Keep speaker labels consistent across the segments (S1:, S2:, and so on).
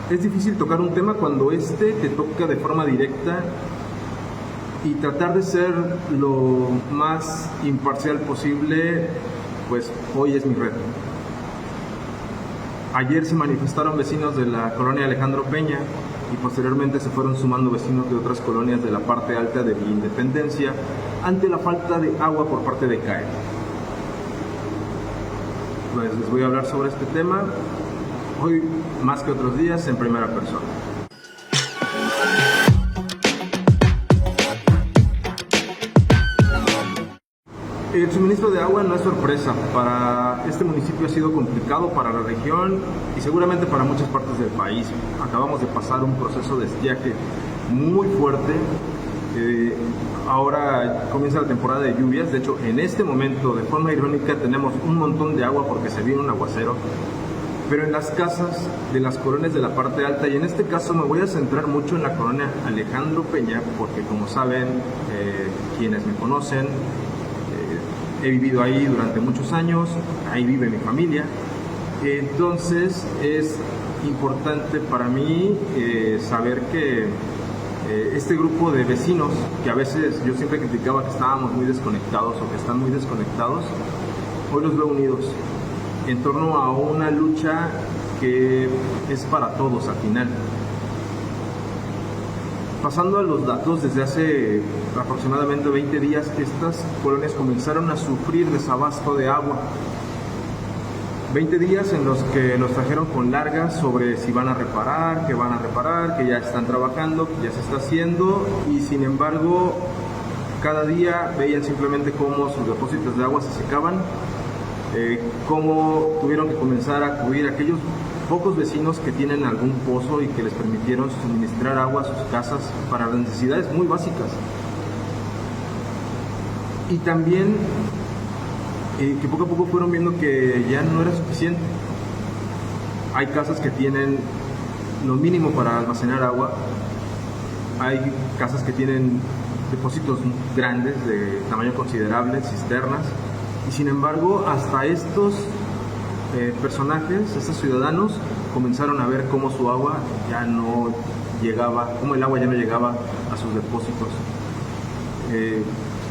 S1: Es difícil tocar un tema cuando te toca de forma directa y tratar de ser lo más imparcial posible, pues hoy es mi reto. Ayer se manifestaron vecinos de la colonia Alejandro Peña y posteriormente se fueron sumando vecinos de otras colonias de la parte alta de Villa Independencia ante la falta de agua por parte de CAE. Pues les voy a hablar sobre este tema, hoy más que otros días en primera persona. El suministro de agua no es sorpresa, para este municipio ha sido complicado, para la región y seguramente para muchas partes del país. Acabamos de pasar un proceso de estiaje muy fuerte, ahora comienza la temporada de lluvias, de hecho en este momento de forma irónica tenemos un montón de agua porque se vino un aguacero, pero en las casas de las colonias de la parte alta, y en este caso me voy a centrar mucho en la colonia Alejandro Peña, porque como saben, quienes me conocen, he vivido ahí durante muchos años, ahí vive mi familia, entonces es importante para mí saber que este grupo de vecinos, que a veces yo siempre criticaba que estábamos muy desconectados o que están muy desconectados, hoy los veo unidos en torno a una lucha que es para todos al final. Pasando a los datos, desde hace aproximadamente 20 días, estas colonias comenzaron a sufrir desabasto de agua. 20 días en los que nos trajeron con largas sobre si van a reparar, que ya están trabajando, que ya se está haciendo, y sin embargo, cada día veían simplemente cómo sus depósitos de agua se secaban, cómo tuvieron que comenzar a acudir a aquellos pocos vecinos que tienen algún pozo y que les permitieron suministrar agua a sus casas para las necesidades muy básicas. Y también que poco a poco fueron viendo que ya no era suficiente. Hay casas que tienen lo mínimo para almacenar agua, hay casas que tienen depósitos grandes de tamaño considerable, cisternas, y sin embargo hasta estos personajes, estos ciudadanos, comenzaron a ver cómo su agua ya no llegaba, cómo el agua ya no llegaba a sus depósitos.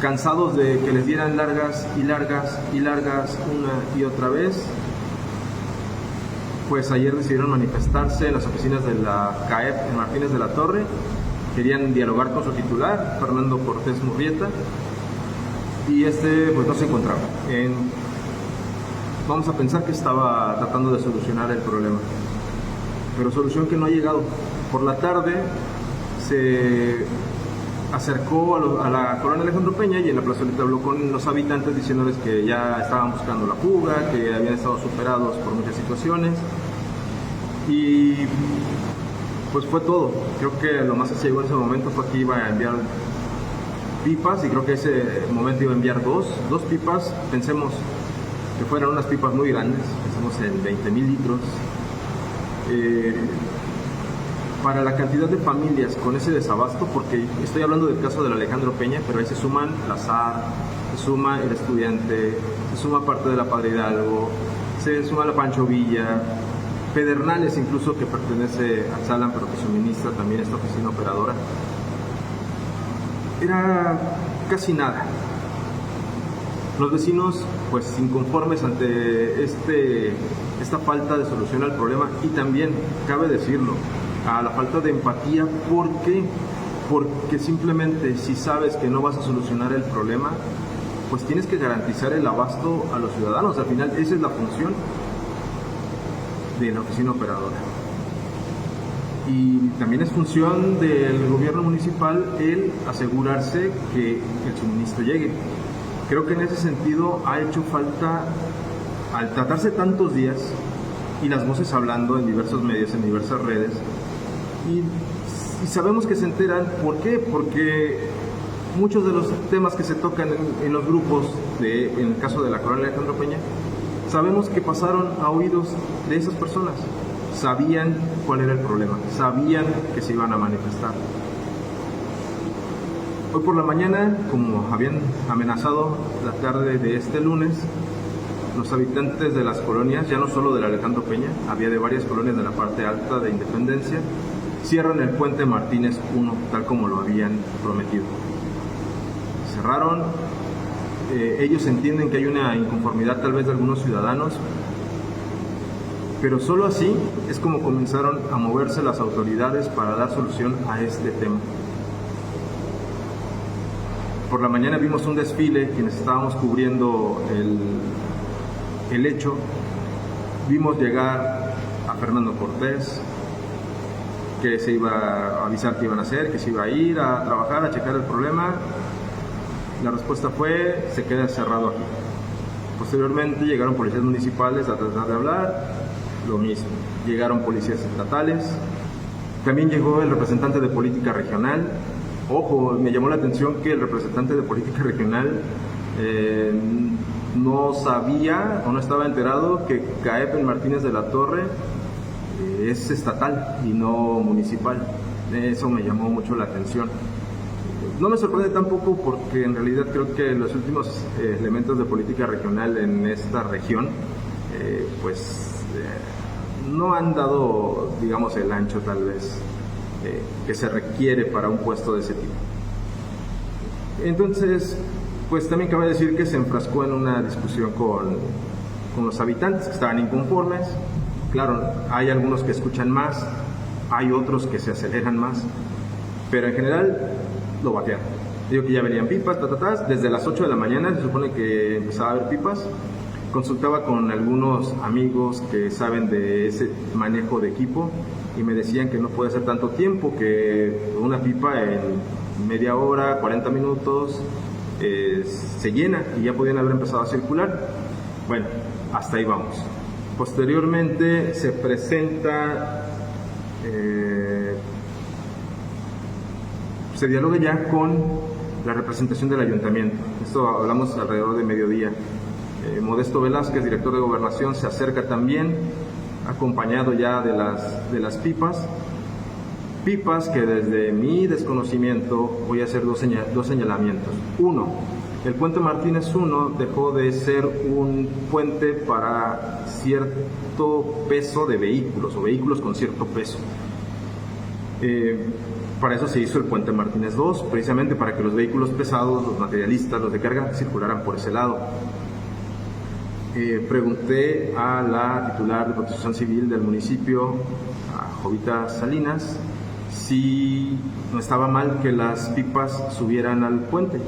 S1: Cansados de que les dieran largas y largas y largas una y otra vez, pues ayer decidieron manifestarse en las oficinas de la CAEP en Martínez de la Torre. Querían dialogar con su titular, Fernando Cortés Murrieta, y pues no se encontraba. Vamos a pensar que estaba tratando de solucionar el problema, pero solución que no ha llegado. Por la tarde se acercó a la colonia Alejandro Peña y en la plazoleta habló con los habitantes diciéndoles que ya estaban buscando la fuga, que habían estado superados por muchas situaciones, y pues fue todo. Creo que lo más que se llegó en ese momento fue que iba a enviar pipas, y creo que ese momento iba a enviar dos pipas. Pensemos que fueran unas pipas muy grandes, pensemos en 20,000 litros, para la cantidad de familias con ese desabasto, porque estoy hablando del caso del Alejandro Peña, pero ahí se suman la SAR, se suma el Estudiante, se suma parte de la Padre Hidalgo, se suma la Pancho Villa, Pedernales incluso, que pertenece a Salan, pero que suministra también esta oficina operadora. Era casi nada. Los vecinos, pues inconformes ante esta falta de solución al problema, y también, cabe decirlo, a la falta de empatía. ¿Por qué? Porque simplemente si sabes que no vas a solucionar el problema, pues tienes que garantizar el abasto a los ciudadanos. Al final esa es la función de la oficina operadora. Y también es función del gobierno municipal el asegurarse que el suministro llegue. Creo que en ese sentido ha hecho falta, al tratarse tantos días y las voces hablando en diversos medios, en diversas redes, y sabemos que se enteran. ¿Por qué? Porque muchos de los temas que se tocan en los grupos, en el caso de la colonia Alejandro Peña, sabemos que pasaron a oídos de esas personas. Sabían cuál era el problema, sabían que se iban a manifestar. Hoy por la mañana, como habían amenazado la tarde de este lunes, los habitantes de las colonias, ya no solo del Alejandro Peña, había de varias colonias de la parte alta de Independencia, cierran el puente Martínez 1, tal como lo habían prometido. Cerraron, ellos entienden que hay una inconformidad tal vez de algunos ciudadanos, pero solo así es como comenzaron a moverse las autoridades para dar solución a este tema. Por la mañana vimos un desfile, quienes estábamos cubriendo el hecho, vimos llegar a Fernando Cortés, que se iba a avisar qué iban a hacer, que se iba a ir a trabajar, a checar el problema. La respuesta fue, se queda cerrado aquí. Posteriormente llegaron policías municipales a tratar de hablar, lo mismo. Llegaron policías estatales, también llegó el representante de política regional. Ojo, me llamó la atención que el representante de política regional no sabía o no estaba enterado que CAEP en Martínez de la Torre es estatal y no municipal. Eso me llamó mucho la atención. No me sorprende tampoco porque en realidad creo que los últimos elementos de política regional en esta región no han dado, digamos, el ancho tal vez que se requiere para un puesto de ese tipo. Entonces, pues también cabe decir que se enfrascó en una discusión con los habitantes que estaban inconformes. Claro, hay algunos que escuchan más, hay otros que se aceleran más, pero en general lo batearon. Digo que ya venían pipas, desde las 8 de la mañana se supone que empezaba a haber pipas. Consultaba con algunos amigos que saben de ese manejo de equipo y me decían que no puede ser tanto tiempo, que una pipa en media hora, 40 minutos se llena y ya podían haber empezado a circular. Bueno, hasta ahí vamos. Posteriormente se presenta, se dialoga ya con la representación del ayuntamiento. Esto hablamos alrededor de mediodía. Modesto Velázquez, director de Gobernación, se acerca también, acompañado ya de las pipas que desde mi desconocimiento voy a hacer dos señalamientos. Uno, el puente Martínez 1 dejó de ser un puente para cierto peso de vehículos o vehículos con cierto peso. Para eso se hizo el puente Martínez 2, precisamente para que los vehículos pesados, los materialistas, los de carga, circularan por ese lado. Pregunté a la titular de Protección Civil del municipio, a Jovita Salinas, si no estaba mal que las pipas subieran al puente.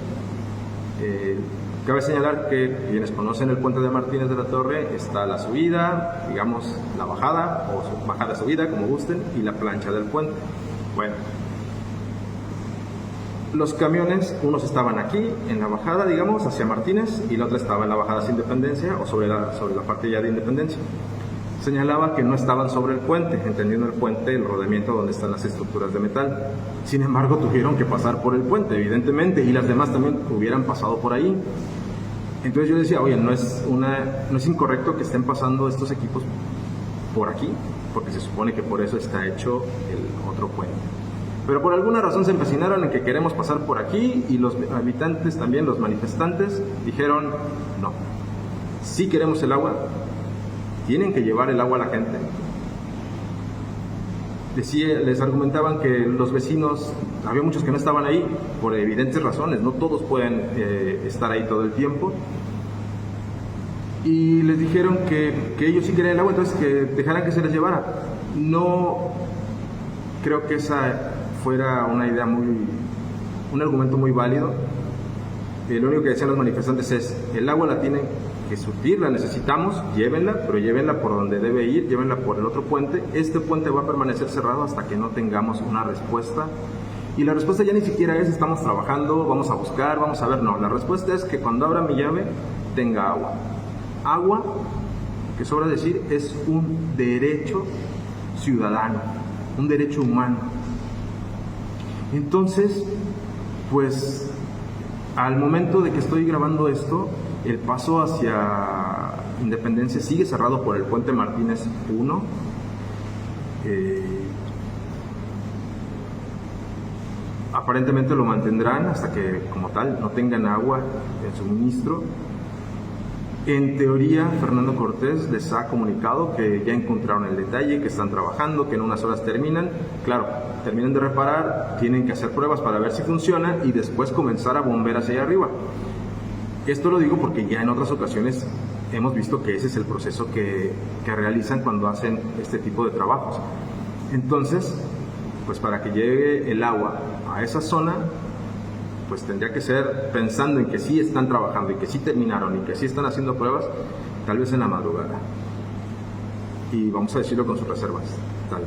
S1: Cabe señalar que quienes conocen el puente de Martínez de la Torre, está la subida, digamos la bajada, o bajada-subida, como gusten, y la plancha del puente. Bueno, los camiones, unos estaban aquí, en la bajada, digamos, hacia Martínez, y la otra estaba en la bajada hacia Independencia, o sobre la parte ya de Independencia. Señalaba que no estaban sobre el puente, entendiendo el puente, el rodeamiento donde están las estructuras de metal. Sin embargo, tuvieron que pasar por el puente, evidentemente, y las demás también hubieran pasado por ahí. Entonces yo decía, oye, no es incorrecto que estén pasando estos equipos por aquí, porque se supone que por eso está hecho el otro puente. Pero por alguna razón se empecinaron en que queremos pasar por aquí, y los habitantes también, los manifestantes, dijeron no, sí queremos el agua, tienen que llevar el agua a la gente. Les argumentaban que los vecinos, había muchos que no estaban ahí por evidentes razones, no todos pueden estar ahí todo el tiempo, y les dijeron que ellos sí querían el agua, entonces que dejaran que se les llevara. No creo que esa fuera una idea un argumento muy válido. Lo único que decían los manifestantes es, el agua la tienen que surtir, la necesitamos, llévenla, pero llévenla por donde debe ir, llévenla por el otro puente. Este puente va a permanecer cerrado hasta que no tengamos una respuesta. Y la respuesta ya ni siquiera es, estamos trabajando, vamos a buscar, vamos a ver, no. La respuesta es que cuando abra mi llave, tenga agua. Agua, que sobra decir, es un derecho ciudadano, un derecho humano. Entonces, pues, al momento de que estoy grabando esto, el paso hacia Independencia sigue cerrado por el puente Martínez 1. Aparentemente lo mantendrán hasta que, como tal, no tengan agua en suministro. En teoría, Fernando Cortés les ha comunicado que ya encontraron el detalle, que están trabajando, que en unas horas terminan. Claro, terminan de reparar, tienen que hacer pruebas para ver si funciona y después comenzar a bombear hacia allá arriba. Esto lo digo porque ya en otras ocasiones hemos visto que ese es el proceso que realizan cuando hacen este tipo de trabajos. Entonces, pues para que llegue el agua a esa zona, pues tendría que ser pensando en que sí están trabajando y que sí terminaron y que sí están haciendo pruebas, tal vez en la madrugada. Y vamos a decirlo con sus reservas, tal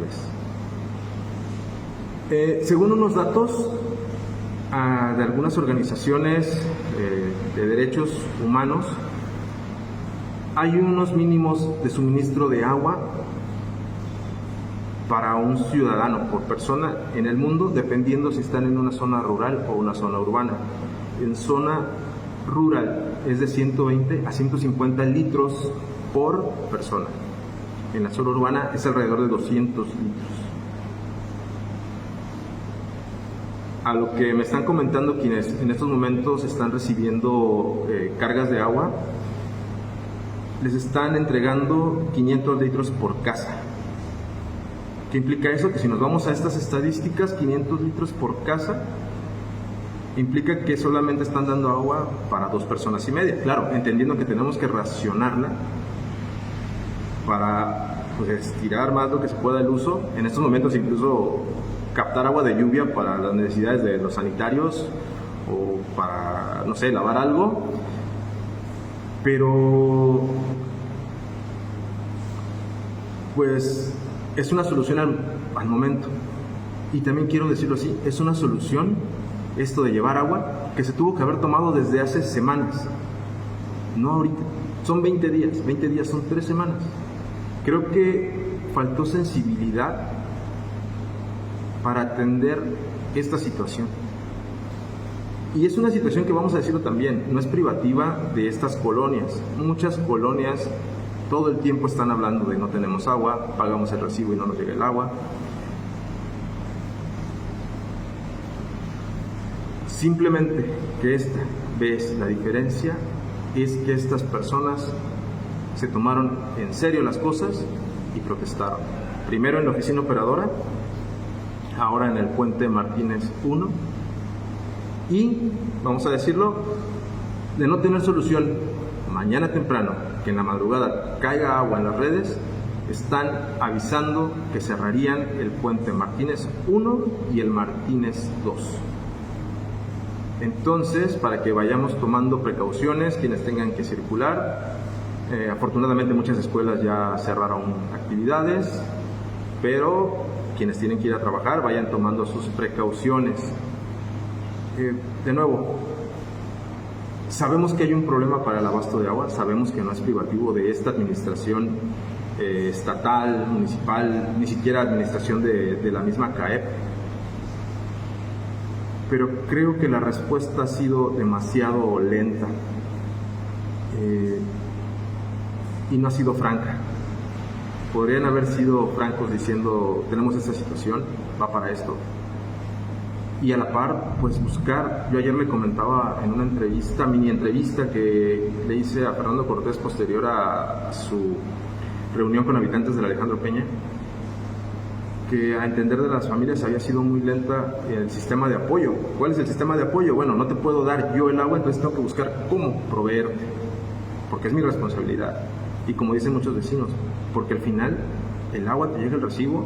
S1: vez. Según unos datos de algunas organizaciones de derechos humanos, hay unos mínimos de suministro de agua para un ciudadano por persona en el mundo, dependiendo si están en una zona rural o una zona urbana. En zona rural es de 120 a 150 litros por persona. En la zona urbana es alrededor de 200 litros. A lo que me están comentando quienes en estos momentos están recibiendo cargas de agua, les están entregando 500 litros por casa. ¿Qué implica eso? Que si nos vamos a estas estadísticas, 500 litros por casa implica que solamente están dando agua para 2 personas y media. Claro, entendiendo que tenemos que racionarla para estirar más lo que se pueda el uso. En estos momentos incluso captar agua de lluvia para las necesidades de los sanitarios o para, no sé, lavar algo. Pero pues es una solución al momento. Y también quiero decirlo así, es una solución esto de llevar agua que se tuvo que haber tomado desde hace semanas, no ahorita. Son 20 días son 3 semanas. Creo que faltó sensibilidad para atender esta situación. Y es una situación que, vamos a decirlo también, no es privativa de estas colonias. Muchas colonias todo el tiempo están hablando de no tenemos agua, pagamos el recibo y no nos llega el agua. Simplemente que esta vez la diferencia es que estas personas se tomaron en serio las cosas y protestaron. Primero en la oficina operadora, ahora en el puente Martínez 1, y, vamos a decirlo, de no tener solución mañana temprano, que en la madrugada caiga agua en las redes, están avisando que cerrarían el puente Martínez 1 y el Martínez 2. Entonces, para que vayamos tomando precauciones, quienes tengan que circular, afortunadamente muchas escuelas ya cerraron actividades, pero quienes tienen que ir a trabajar vayan tomando sus precauciones. De nuevo, sabemos que hay un problema para el abasto de agua, sabemos que no es privativo de esta administración estatal, municipal, ni siquiera administración de la misma CAEP, pero creo que la respuesta ha sido demasiado lenta y no ha sido franca. Podrían haber sido francos diciendo, tenemos esta situación, va para esto. Y a la par, pues buscar, yo ayer le comentaba en una entrevista, mini entrevista que le hice a Fernando Cortés posterior a su reunión con habitantes del Alejandro Peña, que a entender de las familias había sido muy lenta el sistema de apoyo. ¿Cuál es el sistema de apoyo? Bueno, no te puedo dar yo el agua, entonces tengo que buscar cómo proveerte, porque es mi responsabilidad. Y como dicen muchos vecinos, porque al final el agua te llega el recibo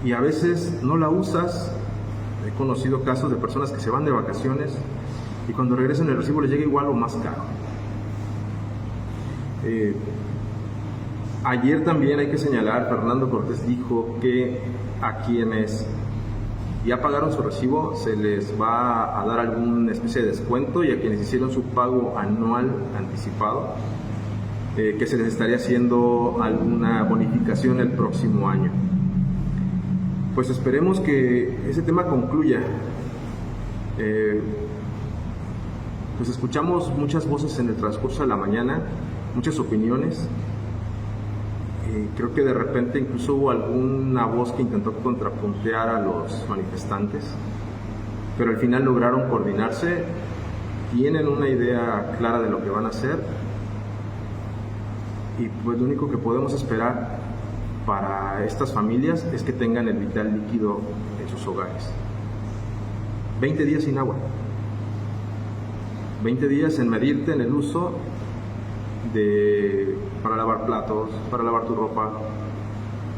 S1: y a veces no la usas. He conocido casos de personas que se van de vacaciones y cuando regresan el recibo les llega igual o más caro. Ayer también hay que señalar, Fernando Cortés dijo que a quienes ya pagaron su recibo se les va a dar alguna especie de descuento, y a quienes hicieron su pago anual anticipado, que se les estaría haciendo alguna bonificación el próximo año. Pues esperemos que ese tema concluya. Pues escuchamos muchas voces en el transcurso de la mañana, muchas opiniones. Creo que de repente incluso hubo alguna voz que intentó contrapuntear a los manifestantes, pero al final lograron coordinarse, tienen una idea clara de lo que van a hacer Y pues lo único que podemos esperar para estas familias es que tengan el vital líquido en sus hogares. 20 días sin agua. 20 días en medirte en el uso para lavar platos, para lavar tu ropa,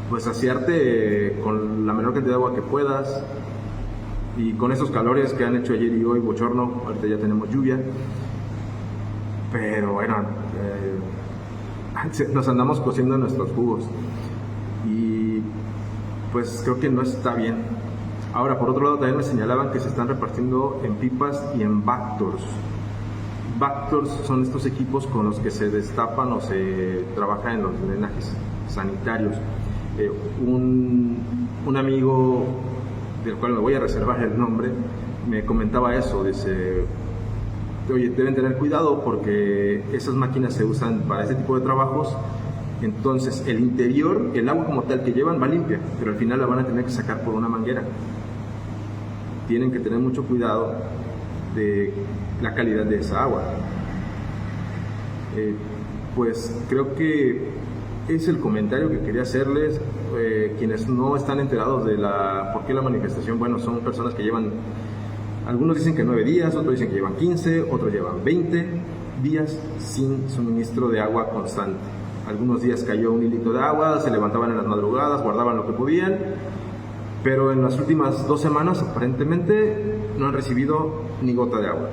S1: pues saciarte con la menor cantidad de agua que puedas. Y con esos calores que han hecho ayer y hoy, bochorno, ahorita ya tenemos lluvia. Pero bueno, nos andamos cociendo nuestros jugos. Y pues creo que no está bien. Ahora, por otro lado, también me señalaban que se están repartiendo en pipas y en Bactors. Bactors son estos equipos con los que se destapan o se trabaja en los drenajes sanitarios. Un amigo del cual me voy a reservar el nombre me comentaba eso, dice: oye, deben tener cuidado porque esas máquinas se usan para este tipo de trabajos, entonces el interior, el agua como tal que llevan va limpia, pero al final la van a tener que sacar por una manguera. Tienen que tener mucho cuidado de la calidad de esa agua. Pues creo que es el comentario que quería hacerles. Quienes no están enterados de por qué la manifestación, bueno, son personas que llevan, algunos dicen que 9 días, otros dicen que llevan 15, otros llevan 20 días sin suministro de agua constante. Algunos días cayó un hilito de agua, se levantaban en las madrugadas, guardaban lo que podían, pero en las últimas 2 semanas aparentemente no han recibido ni gota de agua.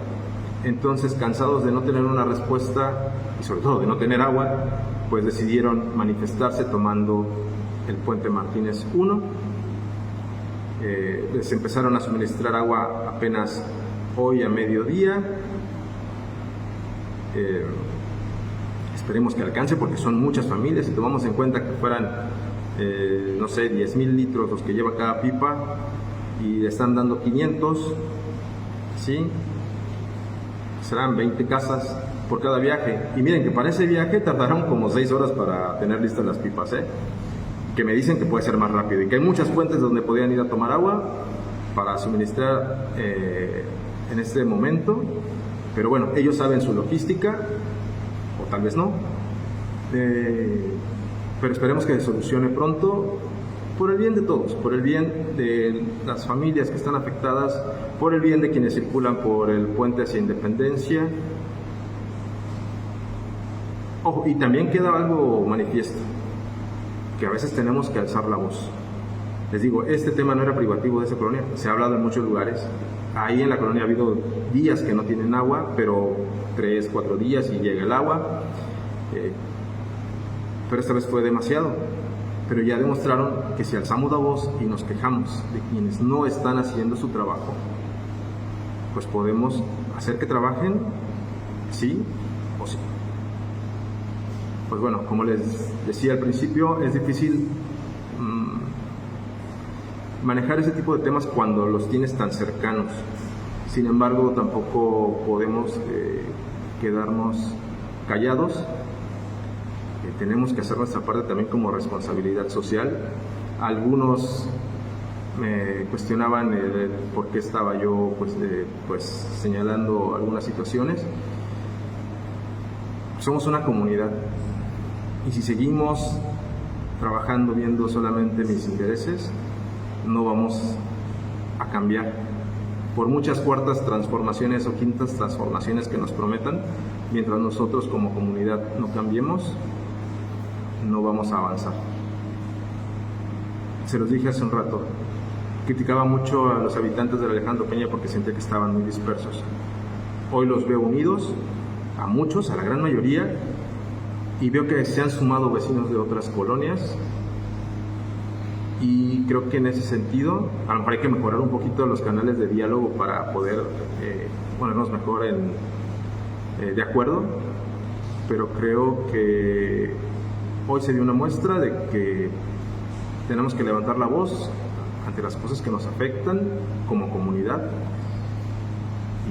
S1: Entonces, cansados de no tener una respuesta y sobre todo de no tener agua, pues decidieron manifestarse tomando el Puente Martínez 1. Les empezaron a suministrar agua apenas hoy a mediodía. Esperemos que alcance porque son muchas familias. Si tomamos en cuenta que fueran, no sé, 10,000 litros los que lleva cada pipa y le están dando 500, ¿sí? Serán 20 casas por cada viaje. Y miren que para ese viaje tardaron como 6 horas para tener listas las pipas, que me dicen que puede ser más rápido y que hay muchas fuentes donde podían ir a tomar agua para suministrar en este momento. Pero bueno, ellos saben su logística, o tal vez no. Pero esperemos que se solucione pronto, por el bien de todos, por el bien de las familias que están afectadas, por el bien de quienes circulan por el puente hacia Independencia. Ojo, y también queda algo manifiesto, que a veces tenemos que alzar la voz. Les digo, este tema no era privativo de esa colonia, se ha hablado en muchos lugares. Ahí en la colonia ha habido días que no tienen agua, pero 3, 4 días y llega el agua. Pero esta vez fue demasiado. Pero ya demostraron que si alzamos la voz y nos quejamos de quienes no están haciendo su trabajo, pues podemos hacer que trabajen, sí o sí. Pues bueno, como les decía al principio, es difícil manejar ese tipo de temas cuando los tienes tan cercanos. Sin embargo, tampoco podemos quedarnos callados. Tenemos que hacer nuestra parte también como responsabilidad social. Algunos me cuestionaban por qué estaba yo pues señalando algunas situaciones. Somos una comunidad y si seguimos trabajando viendo solamente mis intereses, no vamos a cambiar. Por muchas cuartas transformaciones o quintas transformaciones que nos prometan, mientras nosotros como comunidad no cambiemos, no vamos a avanzar. Se los dije hace un rato, criticaba mucho a los habitantes del Alejandro Peña porque sentía que estaban muy dispersos. Hoy los veo unidos, a muchos, a la gran mayoría, y veo que se han sumado vecinos de otras colonias. Y creo que en ese sentido, a lo mejor hay que mejorar un poquito los canales de diálogo para poder ponernos mejor de acuerdo, pero creo que hoy se dio una muestra de que tenemos que levantar la voz ante las cosas que nos afectan como comunidad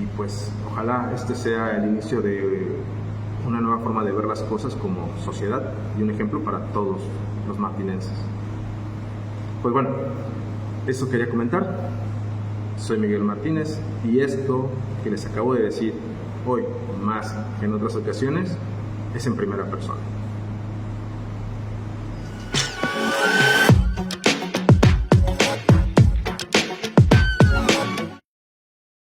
S1: y pues ojalá este sea el inicio de una nueva forma de ver las cosas como sociedad y un ejemplo para todos los martinenses. Pues bueno, eso quería comentar. Soy Miguel Martínez y esto que les acabo de decir hoy, más que en otras ocasiones, es en primera persona.